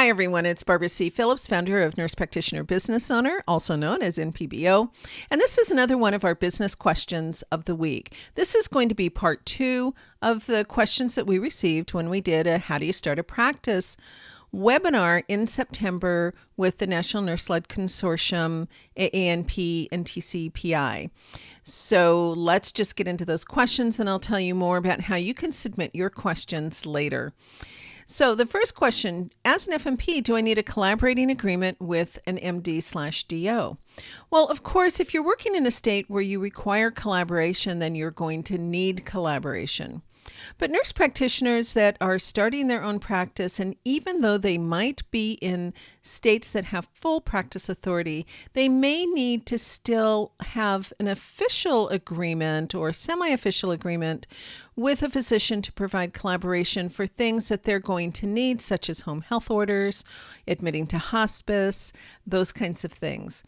Hi, everyone. It's Barbara C. Phillips, founder of Nurse Practitioner Business Owner, also known as NPBO. And this is another one of our business questions of the week. This is going to be part 2 of the questions that we received when we did a How Do You Start a Practice webinar in September with the National Nurse-Led Consortium, AANP, and TCPI. So let's just get into those questions and I'll tell you more about how you can submit your questions later. So the first question, as an FNP, do I need a collaborating agreement with an MD/DO? Well, of course, if you're working in a state where you require collaboration, then you're going to need collaboration. But nurse practitioners that are starting their own practice, and even though they might be in states that have full practice authority, they may need to still have an official agreement or semi-official agreement with a physician to provide collaboration for things that they're going to need, such as home health orders, admitting to hospice, those kinds of things.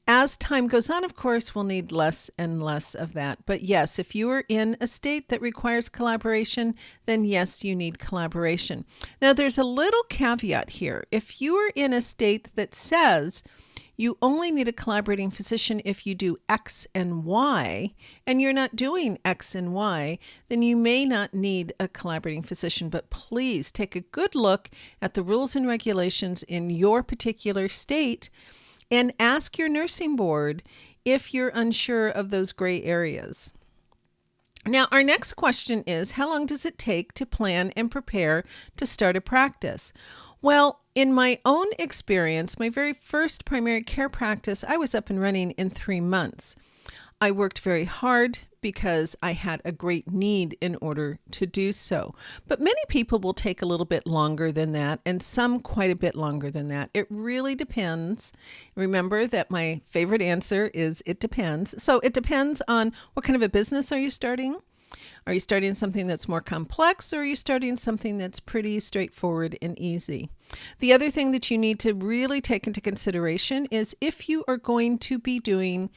As time goes on, of course, we'll need less and less of that. But yes, if you are in a state that requires collaboration, then yes, you need collaboration. Now, there's a little caveat here. If you are in a state that says you only need a collaborating physician if you do X and Y, and you're not doing X and Y, then you may not need a collaborating physician. But please take a good look at the rules and regulations in your particular state and ask your nursing board if you're unsure of those gray areas. Now, our next question is, how long does it take to plan and prepare to start a practice? Well, in my own experience, my very first primary care practice, I was up and running in 3 months. I worked very hard because I had a great need in order to do so. But many people will take a little bit longer than that, and some quite a bit longer than that. It really depends. Remember that my favorite answer is it depends. So it depends on what kind of a business are you starting? Are you starting something that's more complex, or are you starting something that's pretty straightforward and easy? The other thing that you need to really take into consideration is if you are going to be doing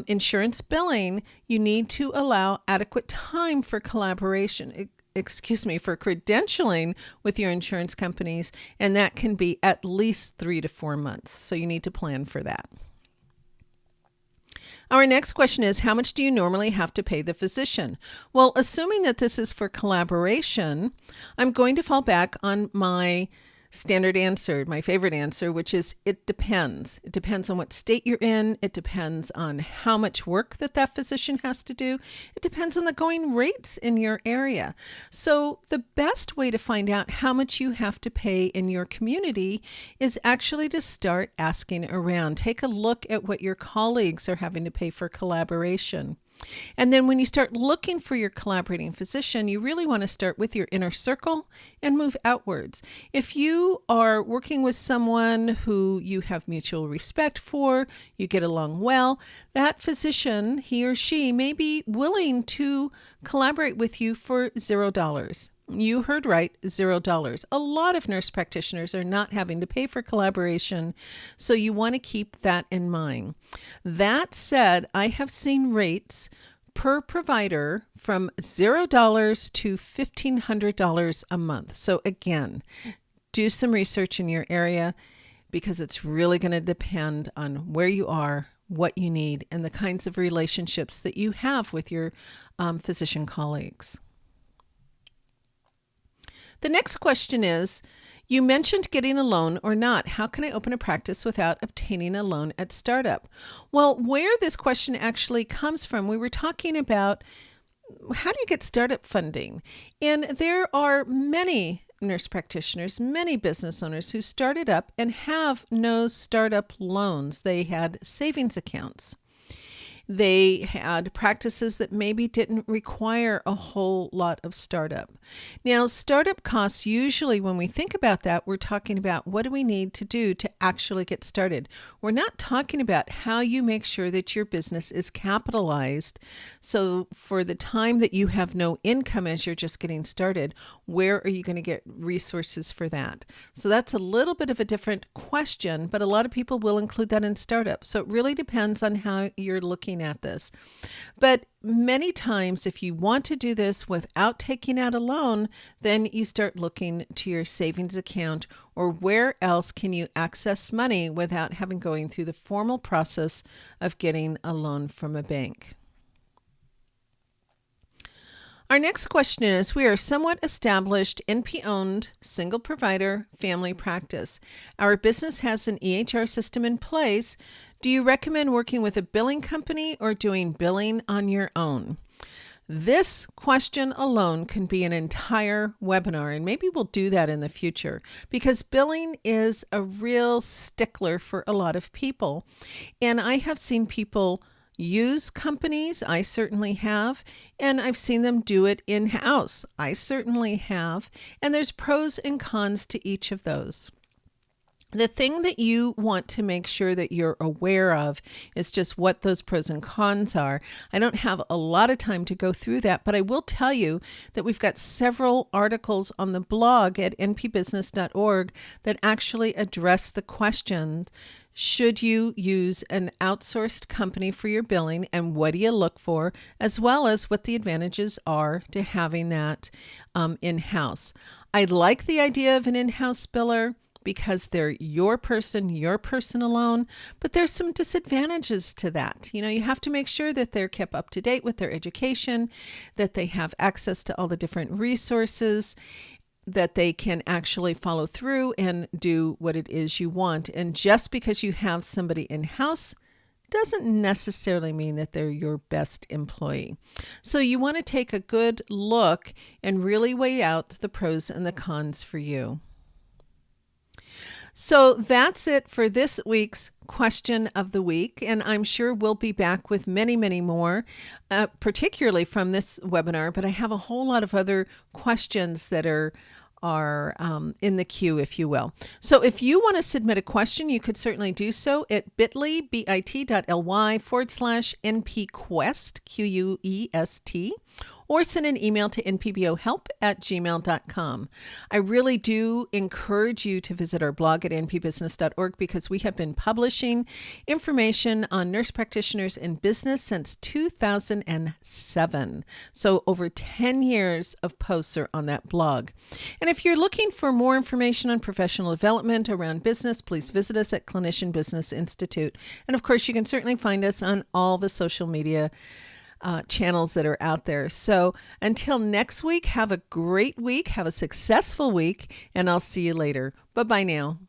insurance billing, you need to allow adequate time for collaboration, for credentialing with your insurance companies, and that can be at least 3 to 4 months. So you need to plan for that. Our next question is, how much do you normally have to pay the physician? Well, assuming that this is for collaboration, I'm going to fall back on my standard answer, my favorite answer, which is it depends. It depends on what state you're in. It depends on how much work that physician has to do. It depends on the going rates in your area. So the best way to find out how much you have to pay in your community is actually to start asking around. Take a look at what your colleagues are having to pay for collaboration. And then when you start looking for your collaborating physician, you really want to start with your inner circle and move outwards. If you are working with someone who you have mutual respect for, you get along well, that physician, he or she, may be willing to collaborate with you for $0. You heard right, $0. A lot of nurse practitioners are not having to pay for collaboration, so you want to keep that in mind. That said, I have seen rates per provider from $0 to $1,500 a month. So again, do some research in your area because it's really going to depend on where you are, what you need, and the kinds of relationships that you have with your physician colleagues. The next question is, you mentioned getting a loan or not. How can I open a practice without obtaining a loan at startup? Well, where this question actually comes from, we were talking about how do you get startup funding? And there are many nurse practitioners, many business owners who started up and have no startup loans. They had savings accounts. They had practices that maybe didn't require a whole lot of startup. Now, startup costs, usually when we think about that, we're talking about what do we need to do to actually get started. We're not talking about how you make sure that your business is capitalized. So for the time that you have no income as you're just getting started, where are you going to get resources for that? So that's a little bit of a different question, but a lot of people will include that in startup. So it really depends on how you're looking looking at this. But many times, if you want to do this without taking out a loan, then you start looking to your savings account or where else can you access money without having going through the formal process of getting a loan from a bank. Our next question is, we are a somewhat established, NP-owned, single provider family practice. Our business has an EHR system in place. Do you recommend working with a billing company or doing billing on your own? This question alone can be an entire webinar, and maybe we'll do that in the future because billing is a real stickler for a lot of people. And I have seen people use companies. I certainly have. And I've seen them do it in-house. I certainly have. And there's pros and cons to each of those. The thing that you want to make sure that you're aware of is just what those pros and cons are. I don't have a lot of time to go through that, but I will tell you that we've got several articles on the blog at npbusiness.org that actually address the question, should you use an outsourced company for your billing, and what do you look for, as well as what the advantages are to having that in-house. I like the idea of an in-house biller because they're your person alone, but there's some disadvantages to that. You know, you have to make sure that they're kept up to date with their education, that they have access to all the different resources, that they can actually follow through and do what it is you want. And just because you have somebody in-house doesn't necessarily mean that they're your best employee. So you want to take a good look and really weigh out the pros and the cons for you. So that's it for this week's question of the week. And I'm sure we'll be back with many, many more, particularly from this webinar. But I have a whole lot of other questions that are in the queue, if you will. So if you want to submit a question, you could certainly do so at bit.ly/NPQuest, QUEST, or send an email to npbohelp@gmail.com. I really do encourage you to visit our blog at npbusiness.org because we have been publishing information on nurse practitioners in business since 2007. So over 10 years of posts are on that blog. And if you're looking for more information on professional development around business, please visit us at Clinician Business Institute. And of course, you can certainly find us on all the social media channels that are out there. So until next week, have a great week, have a successful week, and I'll see you later. Bye-bye now.